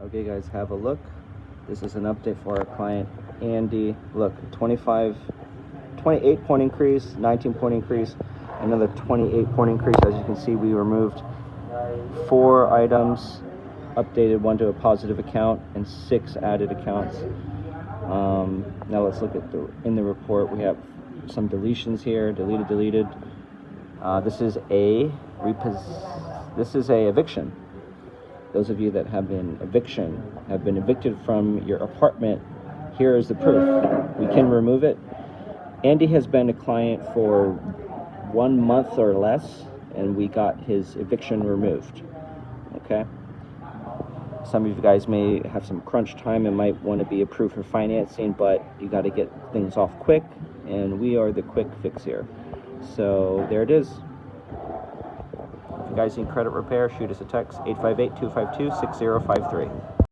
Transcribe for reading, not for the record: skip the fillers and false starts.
Okay guys, have a look. This is an update for our client Andy. Look, 28 point increase, 19 point increase, another 28 point increase. As you can see, we removed 4 items, updated 1 to a positive account, and 6 added accounts. Now let's look at in the report. We have some deletions here, deleted. This is a eviction. Those of you that have been evicted from your apartment, here is the proof. We can remove it. Andy has been a client for 1 month or less, and we got his eviction removed. Okay. Some of you guys may have some crunch time and might want to be approved for financing, but you got to get things off quick, and we are the quick fix here. So there it is. If you guys need credit repair, shoot us a text, 858-252-6053.